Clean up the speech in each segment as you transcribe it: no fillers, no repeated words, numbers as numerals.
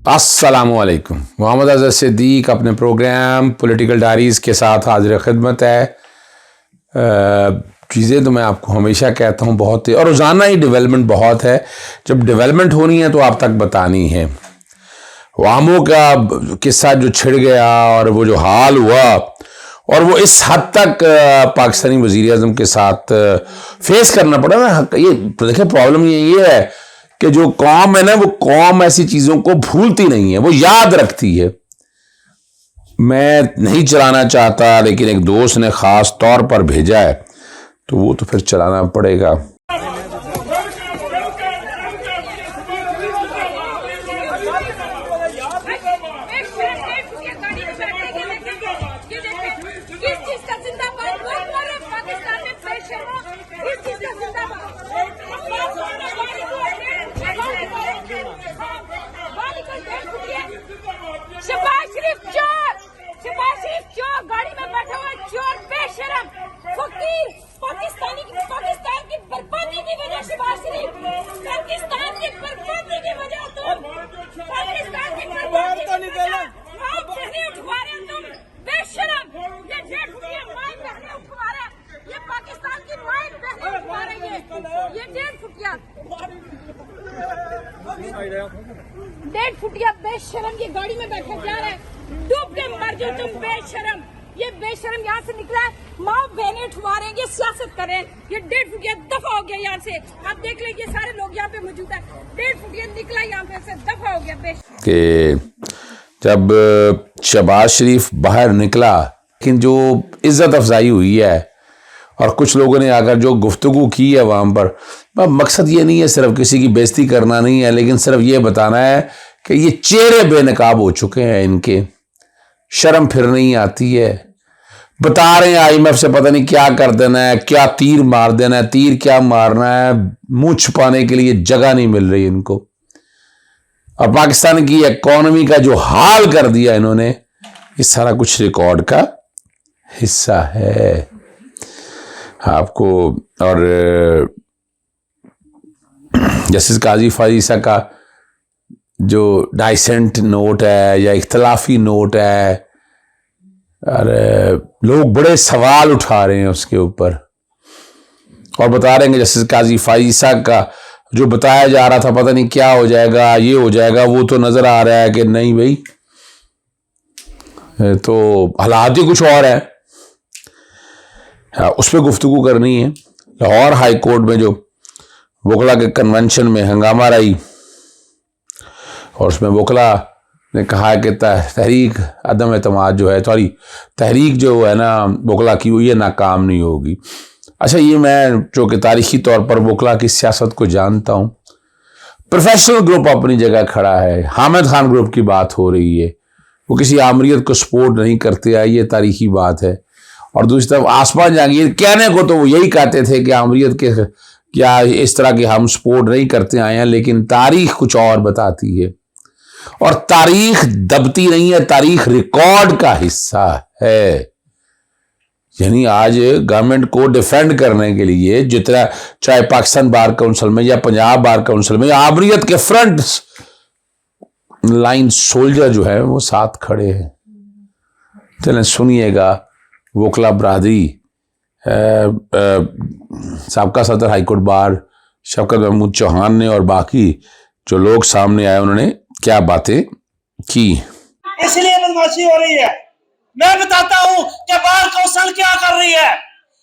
अस्सलामुअलैकुम। मोहम्मद अज़हर सिद्दीक अपने programme political diaries के साथ हाजिर खिदमत है। चीज़ें तो मैं आपको हमेशा कहता हूँ बहुत ही, और रोज़ाना ही डेवलपमेंट बहुत है। जब डेवलपमेंट होनी है तो आप तक बतानी है। वामों का किस्सा जो छिड़ गया और वो जो हाल हुआ, और वो इस हद तक पाकिस्तानी वज़ीर-ए-आज़म के साथ फेस करना पड़ा ना। ये देखिए, प्रॉब्लम ये है कि जो कौम है ना, वो कौम ऐसी चीज़ों को भूलती नहीं है, वो याद रखती है। मैं नहीं चलाना चाहता, लेकिन एक दोस्त ने ख़ास तौर पर भेजा है, तो वो तो फिर चलाना पड़ेगा। गाड़ी में बैठा हुआ चोर बेशरम फकीर पाकिस्तान की बर्बादी की वजह शहबाज शरीफ, पाकिस्तान की बर्बादी की वजह तुम पाकिस्तान की बर्बादी की वजह मां बहनें उठवा रहे हो तुम बेशरम। ये जेठ फुटिया मां बहनें उठवा रहे, ये पाकिस्तान की मां बहनें उठवा रही है। ये डेढ़ फुटिया बेशरम ये गाड़ी में बैठा जा रहा है, डूब के मर जाओ तुम बेशरम। ये बेशरम यहाँ से निकला है, माँ बहनें उठवा रहे हैं, ये सियासत कर रहे हैं। ये 1.5 फुटिया दफा हो गया यहाँ से। आप देख लीजिए, सारे लोग यहाँ पे मौजूद है। 1.5 फुटिया निकला यहाँ पे से, दफा हो गया कि जब शहबाज शरीफ बाहर निकला, लेकिन जो इज्जत अफजाई हुई है और कुछ लोगों ने आकर जो गुफ्तगू की है वहाँ पर, मकसद ये नहीं है सिर्फ किसी की बेइज्जती करना नहीं है, लेकिन सिर्फ ये बताना है कि ये चेहरे बेनकाब हो चुके हैं, इनके शर्म फिर नहीं आती है। बता रहे हैं IMF से पता नहीं क्या कर देना है, क्या तीर मार देना है, तीर क्या मारना है, मुंह छुपाने के लिए जगह नहीं मिल रही इनको। और पाकिस्तान की इकॉनमी का जो हाल कर दिया इन्होंने, ये सारा कुछ रिकॉर्ड का हिस्सा है आपको। और जस्टिस काजी फाइसा का जो डाइसेंट नोट है या इख्तलाफी नोट है, अरे लोग बड़े सवाल उठा रहे हैं उसके ऊपर और बता रहे हैं कि जस्टिस काजी फाइसा का जो बताया जा रहा था पता नहीं क्या हो जाएगा, ये हो जाएगा, वो तो नजर आ रहा है कि नहीं भाई, तो हालात ही कुछ और है। उस पर गुफ्तगू करनी है। लाहौर हाई कोर्ट में जो वकला के कन्वेंशन में हंगामा रही, और उसमें वकला ने कहा कि तहरीक अदम एतमाद जो है, सॉरी तहरीक जो है ना वकला की, वो ये नाकाम नहीं होगी। अच्छा, ये मैं जो कि तारीखी तौर पर वकला की सियासत को जानता हूँ, प्रोफेशनल ग्रुप अपनी जगह खड़ा है। हामिद खान ग्रुप की बात हो रही है, वो किसी आमरीत को सपोर्ट नहीं करते हैं, ये तारीखी बात है। और दूसरी तरफ आसमान जहांगीर कहने को तो वो यही कहते थे कि आमरीत के क्या इस तरह के हम सपोर्ट नहीं करते आए हैं, लेकिन तारीख कुछ और बताती है। और तारीख दबती नहीं है, तारीख रिकॉर्ड का हिस्सा है। यानी आज गवर्नमेंट को डिफेंड करने के लिए जितना, चाहे पाकिस्तान बार काउंसिल में या पंजाब बार काउंसिल में, आमरीत के फ्रंट लाइन सोल्जर जो है वो साथ खड़े हैं। चलें सुनिएगा वकला बरादरी, साबका सदर हाईकोर्ट बार शफकत महमूद चौहान ने और बाकी जो लोग सामने आए, उन्होंने क्या बातें की। इसलिए बदमाशी हो रही है। मैं बताता हूं कि बार कौंसिल क्या कर रही है।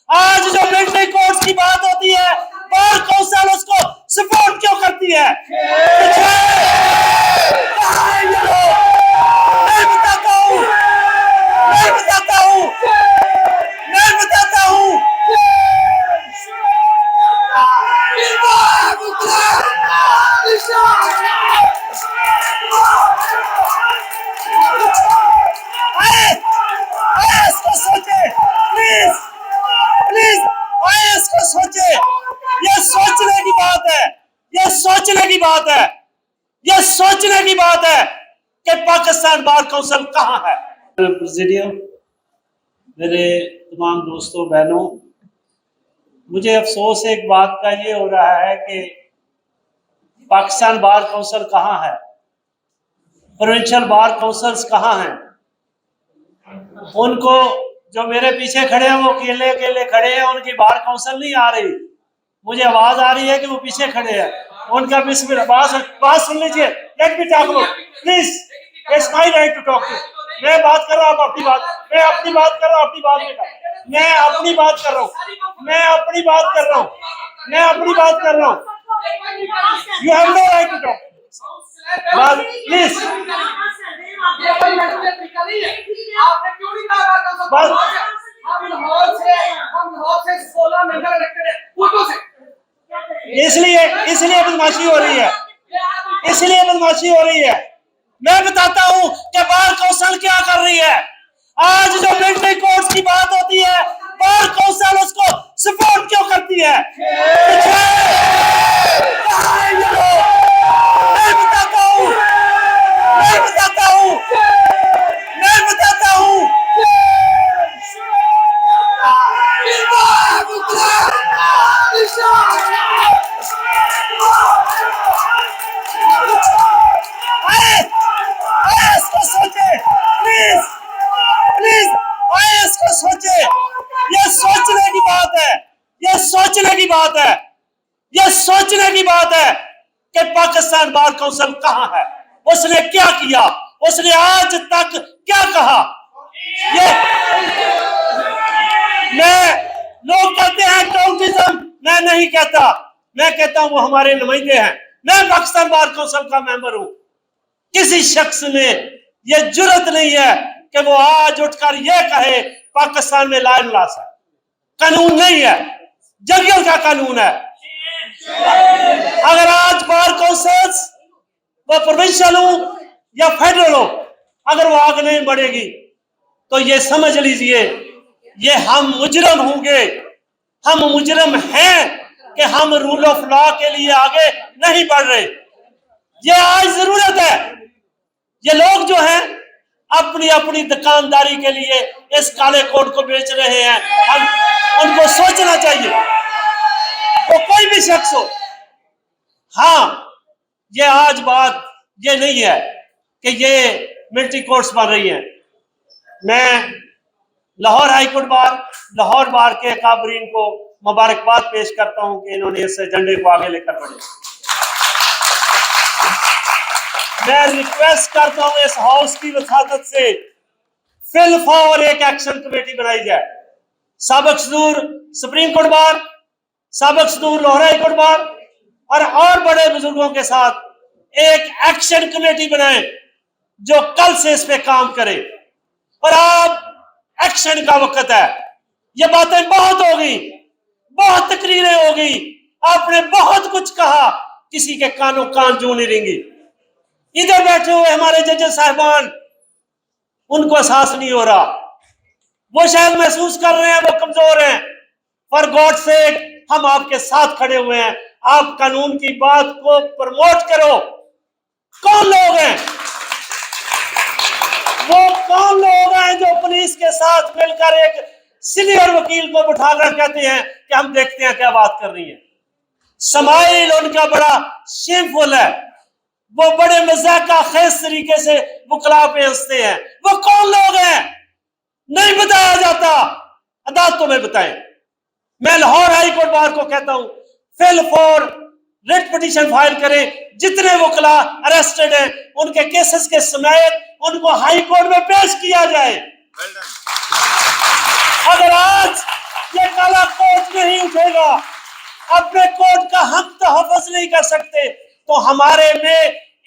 आज जो मिलिट्री कोर्ट्स की बात होती है, बार कौंसिल उसको सपोर्ट क्यों करती है? मैं बताता हूं, मैं बताता हूं, मैं बताता हूं। इसको सोचे प्लीज, प्लीज इसको सोचे। ये सोचने की बात है, ये सोचने की बात है, ये सोचने की बात है कि पाकिस्तान बार काउंसिल कहां है। प्रेसिडियम, मेरे तमाम दोस्तों बहनों, मुझे अफसोस एक बात का ये हो रहा है कि पाकिस्तान बार काउंसिल कहां है। प्रोविंशियल बार काउंसिल्स कहाँ हैं? उनको जो मेरे पीछे खड़े हैं वो अकेले अकेले खड़े हैं, उनकी बार काउंसिल नहीं आ रही, मुझे आवाज आ रही है कि वो पीछे खड़े हैं। उनका बिस्मिल्लाह बात सुन लीजिए। Let me talk please, it's my right to talk. मैं बात कर रहा हूँ, आप अपनी बात, मैं अपनी बात कर रहा हूँ, अपनी बात में मैं अपनी बात कर रहा हूँ, मैं अपनी बात कर रहा हूँ, मैं अपनी बात कर रहा हूँ। You have no right to talk please. आपने क्यों नहीं कहा हम लाहौर से 16 मेंबर इलेक्टेड है फोटो से? इसलिए बदमाशी हो रही है, इसलिए बदमाशी हो रही है। मैं बताता हूं कि बार काउंसिल क्या कर रही है। आज जो मिलिट्री कोर्ट्स की बात होती है, बार काउंसिल उसको सपोर्ट क्यों करती है? मैं बताता हूं, मैं बताता हूं, मैं बताता हूं। इसको सोचे प्लीज, प्लीज इसको सोचे। ये सोचने की बात है, ये सोचने की बात है, ये सोचने की बात है कि पाकिस्तान बार काउंसिल कहां है, उसने क्या किया, उसने आज तक क्या कहा। ये मैं, लोग कहते हैं काउंटिज्म, मैं नहीं कहता, मैं कहता हूं वो हमारे नुमाइंदे हैं। मैं पाकिस्तान बार काउंसिल का मेंबर हूं। किसी शख्स में ये जुर्रत नहीं है कि वो आज उठकर ये कहे पाकिस्तान में ला इलाहा है, कानून नहीं है, जंगल का कानून है। अगर आज बार काउंसिल्स वो प्रोविंशियल हो या फेडरल हो, अगर वो आगे नहीं बढ़ेगी तो ये समझ लीजिए ये हम मुजरम होंगे। हम मुजरम हैं कि हम रूल ऑफ लॉ के लिए आगे नहीं बढ़ रहे। ये आज जरूरत है। ये लोग जो हैं अपनी अपनी दुकानदारी के लिए इस काले कोड को बेच रहे हैं, हम उनको सोचना चाहिए, वो कोई भी शख्स हो। हाँ, ये आज बात ये नहीं है कि ये मिलिट्री कोर्ट्स बन रही हैं। मैं लाहौर हाईकोर्ट बार, लाहौर बार के काबरीन को मुबारकबाद पेश करता हूं कि इन्होंने इस एजेंडे को आगे लेकर बढ़े। मैं रिक्वेस्ट करता हूं इस हाउस की वसादत से फिल फॉर एक एक्शन कमेटी बनाई जाए। साबिक सदूर सुप्रीम कोर्ट बार, साबिक सदूर लाहौर हाईकोर्ट बार और बड़े बुजुर्गों के साथ एक एक्शन कमेटी बनाएं जो कल से इस पे काम करे। और अब एक्शन का वक्त है। ये बातें बहुत हो गई, बहुत तकरीरें हो गई, आपने बहुत कुछ कहा, किसी के कानों कान जू नहीं रेंगी। इधर बैठे हुए हमारे जजेस साहिबान, उनको एहसास नहीं हो रहा, वो शायद महसूस कर रहे हैं वो कमजोर हैं। फॉर गॉड सेक, हम आपके साथ खड़े हुए हैं। आप कानून की बात को प्रमोट करो। कौन लोग हैं वो, कौन लोग हैं जो पुलिस के साथ मिलकर एक सीनियर वकील को बिठाकर कहते हैं कि हम देखते हैं क्या बात कर रही है। समाइल उनका बड़ा शेमफुल है, वो बड़े मजाका खेज तरीके से वकला पे हंसते हैं। वो कौन लोग हैं नहीं बताया जाता, अदालतों में बताएं। मैं लाहौर हाई कोर्ट बार को कहता हूं file for writ petition file करें। जितने वकला अरेस्टेड हैं उनके केसेस के समेत उनको हाई कोर्ट में पेश किया जाए। अगर आज ये काला कोर्ट नहीं उठेगा, अपने कोर्ट का हक तहफ़्फ़ुज़ नहीं कर सकते, तो हमारे में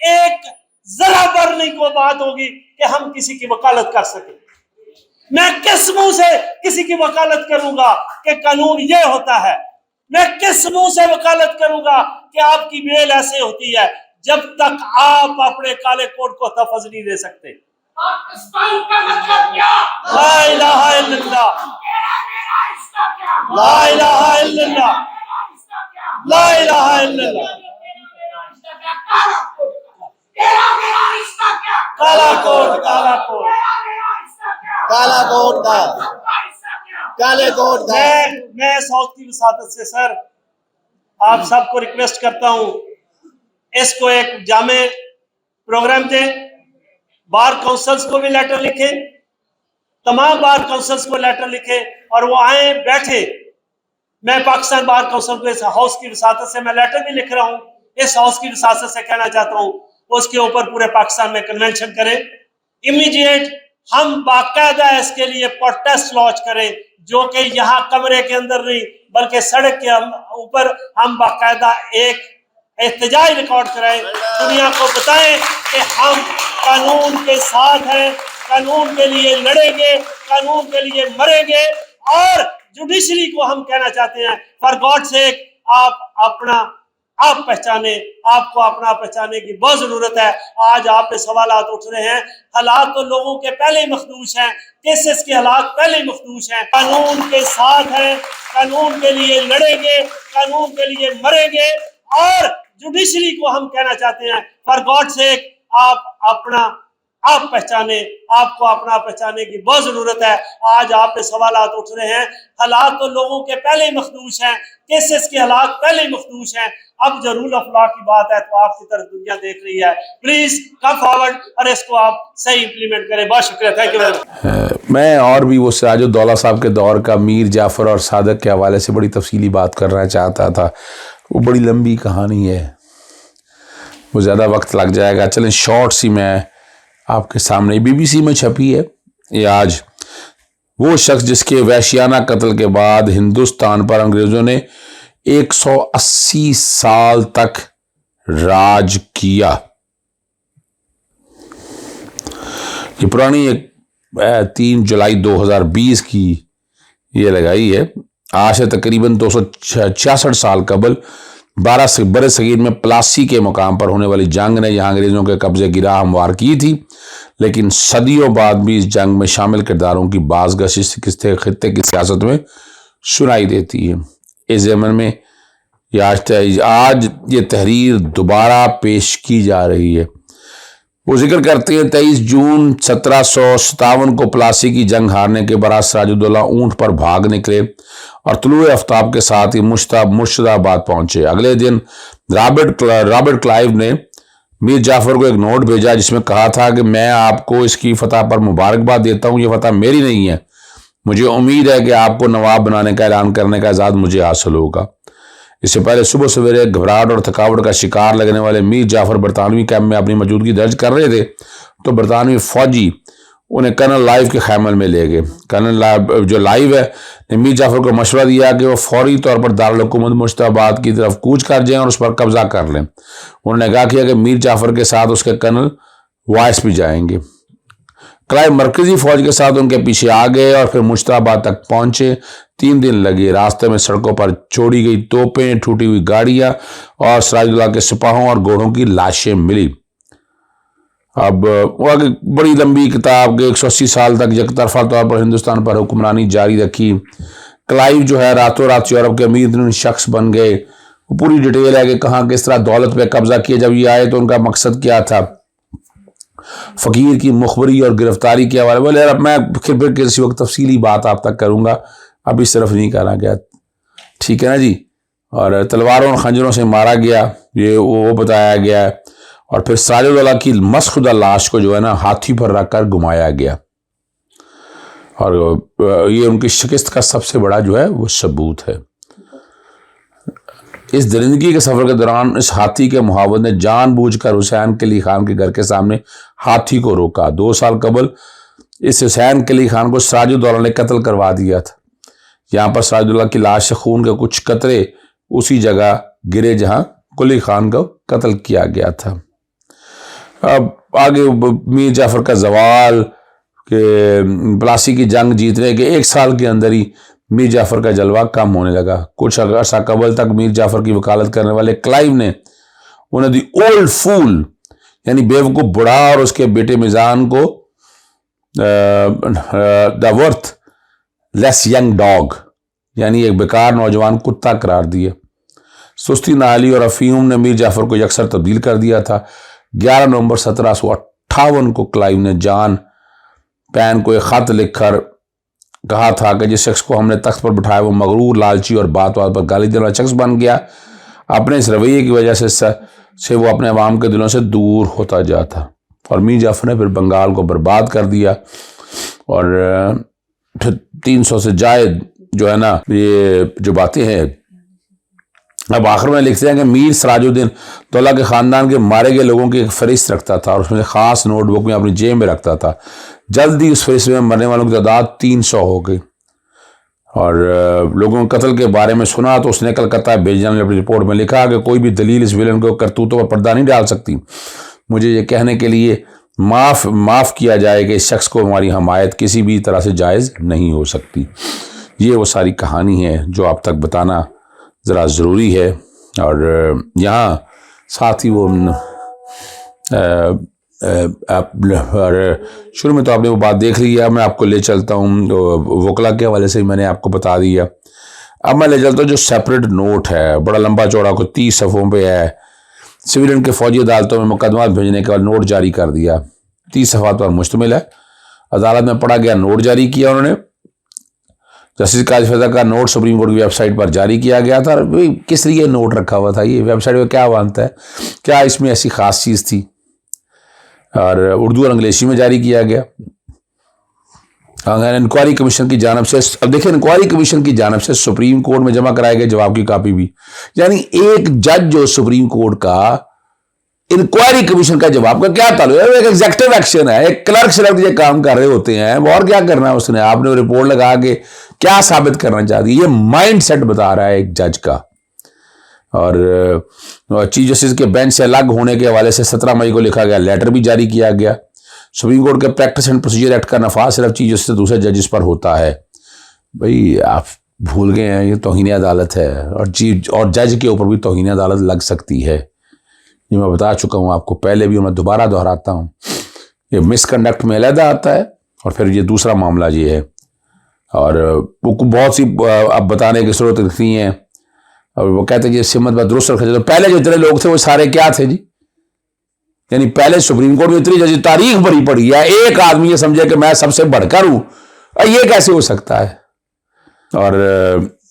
एक जरा बर नहीं को बात होगी कि हम किसी की वकालत कर सके। मैं किस मुंह से किसी की वकालत करूंगा कि कानून ये होता है? मैं किस मुंह से वकालत करूंगा कि आपकी बेल ऐसे होती है, जब तक आप अपने काले कोट को तहफ़्फ़ुज़ नहीं दे सकते। पाकिस्तान का मतलब क्या? ला इलाहा इल्लल्लाह, ला इलाहा इल्लल्लाह, ला इलाहा इल्लल्लाह। काला कोट, काला कोट, काला कोट का, काले कोट का। मैं साउथ की वसादत से सर आप सबको रिक्वेस्ट करता हूं, इसको एक जामे प्रोग्राम दें। बार काउंसिल्स को भी लेटर लिखे, तमाम बार काउंसिल्स को लेटर लिखे और वो आए बैठे। मैं पाकिस्तान बार काउंसिल को इस हाउस की वसातत से मैं लेटर भी लिख रहा हूँ, इस हाउस की वसातत से कहना चाहता हूँ उसके ऊपर पूरे पाकिस्तान में कन्वेंशन करें इमीडिएट। हम बाकायदा इसके लिए प्रोटेस्ट लॉन्च करें, जो कि यहाँ कमरे के अंदर नहीं बल्कि सड़क के ऊपर हम बाकायदा एक एहतजाज रिकॉर्ड कराएं, दुनिया को बताएं कि हम कानून के साथ हैं, कानून के लिए लड़ेंगे, कानून के लिए मरेंगे। और जुडिशरी को हम कहना चाहते हैं, फॉर गॉड सेक आप पहचाने, आपको अपना पहचाने की बहुत जरूरत है। आज आप पे सवालात उठ रहे हैं, हालात तो लोगों के पहले ही मखदूश हैं, केसेस के हालात पहले ही मखदूश हैं। कानून के साथ हैं, कानून के लिए लड़ेंगे, कानून के लिए मरेंगे। और जुडिशरी को हम कहना चाहते हैं, फॉर गॉड सेक आप पहचाने, आपको अपना पहचाने की बहुत जरूरत है। आज आप पे सवालात उठ रहे हैं, हालात तो लोगों के पहले ही मखदूश हैं, केसेस के हालात पहले ही मखदूश हैं। अब जो रूल ऑफ लॉ की बात है तो आपकी तरफ दुनिया देख रही है, प्लीज कम फॉरवर्ड और इसको आप सही इंप्लीमेंट करें। बहुत शुक्रिया, थैंक यू वेरी मच। मैं और भी वो सिराजुद्दौला साहब के दौर का मीर जाफर और सादक के हवाले से बड़ी तफसीली बात करना चाहता था, वो बड़ी लंबी कहानी है, वो ज़्यादा वक्त लग जाएगा। चलें शॉर्ट सी मैं आपके सामने, बीबीसी में छपी है ये आज। वो शख्स जिसके वहशियाना कत्ल के बाद हिंदुस्तान पर अंग्रेज़ों ने 180 साल तक राज किया। ये पुरानी एक 3 जुलाई 2020 की ये लगाई है। आज से तकरीबन 266 साल कबल 12 बरस सगीर में प्लासी के मुकाम पर होने वाली जंग ने यहाँ अंग्रेज़ों के कब्जे गिरा हमवार की थी, लेकिन सदियों बाद भी इस जंग में शामिल किरदारों की बाज़गशिश किस्से खित्ते की सियासत में सुनाई देती है। इस ज़मन में आज ये तहरीर दोबारा पेश की जा रही है। वो जिक्र करते हैं 23 जून 1757 को प्लासी की जंग हारने के बाद सिराजुद्दौला ऊंट पर भाग निकले और तुलुए आफ्ताब के साथ ही मुर्शिदाबाद पहुंचे। अगले दिन रॉबर्ट क्लाइव ने मीर जाफर को एक नोट भेजा जिसमें कहा था कि मैं आपको इसकी फतह पर मुबारकबाद देता हूं, ये फतह मेरी नहीं है, मुझे उम्मीद है कि आपको नवाब बनाने का ऐलान करने का इजाज़त मुझे हासिल होगा। इससे पहले सुबह सवेरे घबराहट और थकावट का शिकार लगने वाले मीर जाफर बरतानवी कैंप में अपनी मौजूदगी दर्ज कर रहे थे तो बरतानवी फौजी उन्हें कर्नल लाइव के खैमल में ले गए। कर्नल जो लाइव है ने मीर जाफर को मशवरा दिया कि वो फौरी तौर पर दारुल हुकूमत मुर्शिदाबाद की तरफ कूच कर जाएं और उस पर कब्जा कर लें। उन्होंने कहा किया कि मीर जाफर के साथ उसके कर्नल वाइस भी जाएंगे। क्लाइव मरकजी फौज के साथ उनके पीछे आ गए और फिर मुर्शिदाबाद तक पहुंचे। 3 दिन लगे। रास्ते में सड़कों पर छोड़ी गई तोपें, टूटी हुई गाड़ियां और सिराजुद्दौला के सिपाहों और घोड़ों की लाशें मिली। अब वो आगे बड़ी लंबी किताब के 180 साल तक यकतरफा तौर पर हिंदुस्तान पर हुक्मरानी जारी रखी। क्लाइव जो है रातों रात यूरोप के अमीर शख्स बन गए। वो पूरी डिटेल है कि कहाँ किस तरह दौलत पे कब्जा किया। जब ये आए तो उनका मकसद क्या था, फ़कीर की मुखबरी और गिरफ्तारी के हवाले। बोले यार मैं फिर किसी वक्त तफसीली बात आप तक करूँगा, अभी सिर्फ नहीं करना गया, ठीक है ना जी। और तलवारों और खंजरों से मारा गया ये वो बताया गया है। और फिर सिराजुद्दौला की मसखुदा लाश को जो है ना हाथी पर रखकर घुमाया गया और ये उनकी शिकस्त का सबसे बड़ा जो है वो सबूत है। इस दरिंदगी के सफर के दौरान इस हाथी के मुहावत ने जानबूझकर हुसैन कली खान के घर के सामने हाथी को रोका। 2 साल कबल इस हुसैन कली खान को सिराजुद्दौला ने कत्ल करवा दिया था। यहाँ पर सिराजुद्दौला की लाश से खून के कुछ कतरे उसी जगह गिरे जहां कुली खान को कत्ल किया गया था। अब आगे मीर जाफर का जवाल के प्लासी की जंग जीतने के 1 साल के अंदर ही मीर जाफर का जलवा कम होने लगा। कुछ अर्सा कबल तक मीर जाफर की वकालत करने वाले क्लाइव ने उन्हें दी ओल्ड फूल यानी बेवकूफ बुढ़ा और उसके बेटे मिजान को the worth less young dog यानी एक बेकार नौजवान कुत्ता करार दिया। सुस्ती नाली और अफीम ने मीर जाफर को यकसर तब्दील कर दिया था। 11 नवंबर 1758 को क्लाइव ने जॉन पैन को एक खत लिखकर कहा था कि जिस शख्स को हमने तख्त पर बिठाया वो मगरूर, लालची और बात बात पर गाली देने वाला शख्स बन गया। अपने इस रवैये की वजह से वो अपने अवाम के दिलों से दूर होता जाता। और मीर जाफर ने फिर बंगाल को बर्बाद कर दिया और 300 से जायद जो है ना ये जो बातें हैं। अब आखिर में लिखते हैं कि मीर सिराजुद्दीन दौला के ख़ानदान के मारे गए लोगों की एक फहरिस्त रखता था और उसमें ख़ास नोटबुक में अपनी जेब में रखता था। जल्द ही उस फहरिस्त में मरने वालों की तादाद 300 हो गई और लोगों के कत्ल के बारे में सुना तो उसने कलकत्ता भेजने वाली अपनी रिपोर्ट में लिखा कि कोई भी दलील इस विलन को करतूतों पर पर्दा नहीं डाल सकती। मुझे ये कहने के लिए माफ़ किया जाए कि इस शख्स को हमारी हमायत किसी भी तरह से जायज़ नहीं हो सकती। ये वो सारी कहानी है जो आप तक बताना ज़रा ज़रूरी है। और यहाँ साथ ही वो शुरू में तो आपने वो बात देख ली है, मैं आपको ले चलता हूँ वकला के हवाले से मैंने आपको बता दिया। अब मैं ले चलता हूँ जो सेपरेट नोट है, बड़ा लंबा चौड़ा को 30 सफ़ों पे है। सिविलियन के फौजी अदालतों में मुकदमा भेजने के बाद नोट जारी कर दिया, 30 सफ़ात पर मुश्तमिल है। अदालत में पढ़ा गया नोट जारी किया उन्होंने। जस्टिस काजी फैज़ा का नोट सुप्रीम कोर्ट की वेबसाइट पर जारी किया गया था। किस लिए नोट रखा हुआ था, ये वेबसाइट पर क्या बनता है, क्या इसमें ऐसी ख़ास चीज़ थी? और उर्दू और अंग्रेजी में जारी किया गया। इंक्वायरी कमीशन की जानिब से, अब देखिए इंक्वायरी कमीशन की जानिब से सुप्रीम कोर्ट में जमा कराए गए जवाब की कापी भी, यानी एक जज जो सुप्रीम कोर्ट का इंक्वायरी कमीशन का जवाब का क्या ताल्लुक है? एक एग्जेक्टिव एक्शन है, एक क्लर्क सिर्फ ये काम कर रहे होते हैं, और क्या करना है उसने? आपने रिपोर्ट लगा के क्या साबित करना चाहती है? ये माइंड सेट बता रहा है एक जज का। और चीफ जस्टिस के बेंच से अलग होने के हवाले से 17 मई को लिखा गया लेटर भी जारी किया गया। सुप्रीम कोर्ट के प्रैक्टिस एंड प्रोसीजर एक्ट का नफाज सिर्फ चीफ जस्टिस दूसरे जजेस पर होता है। भाई आप भूल गए हैं, ये तौहीन अदालत है और जज के ऊपर भी तौहीन अदालत लग सकती है। ये मैं बता चुका हूँ आपको पहले भी, मैं दोबारा दोहराता हूँ। ये मिसकंडक्ट में अलहदा आता है और फिर ये दूसरा मामला ये है। और वो बहुत सी अब बताने की जरूरत नहीं है। और वो कहते हैं कि सिमत बात दुरुस्त रखा जाए। तो पहले जितने लोग थे वो सारे क्या थे जी? यानी पहले सुप्रीम कोर्ट में इतनी जज तारीख भरी पड़ी है, एक आदमी ये समझे कि मैं सबसे बढ़कर हूं, ये कैसे हो सकता है? और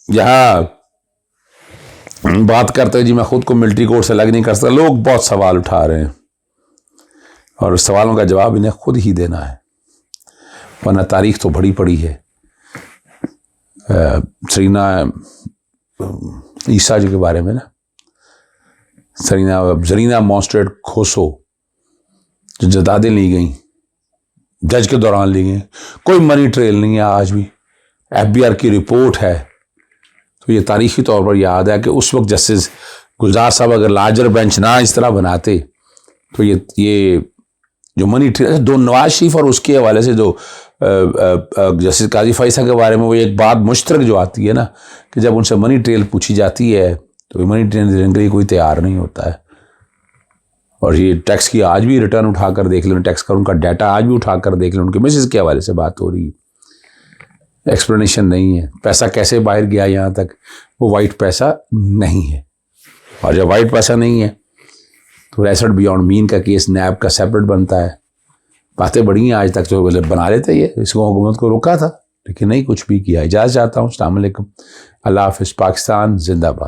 यहां बात करते हैं जी, मैं खुद को मिलिट्री कोर्ट से अलग नहीं कर सकता। लोग बहुत सवाल उठा रहे हैं और सवालों का जवाब इन्हें खुद ही देना है, वरना तारीख तो बड़ी पड़ी है। सरीना ईसा जी के बारे में ना, जरीना मॉन्स्ट्रेट खोसो जो जदादें ली गई, जज के दौरान ली गई, कोई मनी ट्रेल नहीं है आज भी। FBI की रिपोर्ट है। तो ये तारीखी तौर पर याद है कि उस वक्त जस्टिस गुलजार साहब अगर लार्जर बेंच ना इस तरह बनाते तो ये जो मनी ट्रेल, दो नवाज शरीफ और उसके हवाले से जो जस्टिस काजी फैज़ा के बारे में वो एक बात मुश्तरक जो आती है ना, कि जब उनसे मनी ट्रेल पूछी जाती है तो मनी ट्रेल देने के लिए कोई तैयार नहीं होता है। और ये टैक्स की आज भी रिटर्न उठाकर देख लें, टैक्स का उनका डाटा आज भी उठाकर देख लें, उनके मैसेज के हवाले से बात हो रही है। एक्सप्लेनेशन नहीं है, पैसा कैसे बाहर गया यहाँ तक, वो वाइट पैसा नहीं है। और जब वाइट पैसा नहीं है तो एसेट बियॉन्ड मीन का केस नैब का सेपरेट बनता है। बातें बड़ी हैं, आज तक तो बना लेते ये, इसको हुकूमत को रोका था लेकिन नहीं कुछ भी किया। इजाज़त चाहता हूँ। अस्सलाम वालेकुम, अल्लाह हाफ़िज़, पाकिस्तान जिंदाबाद।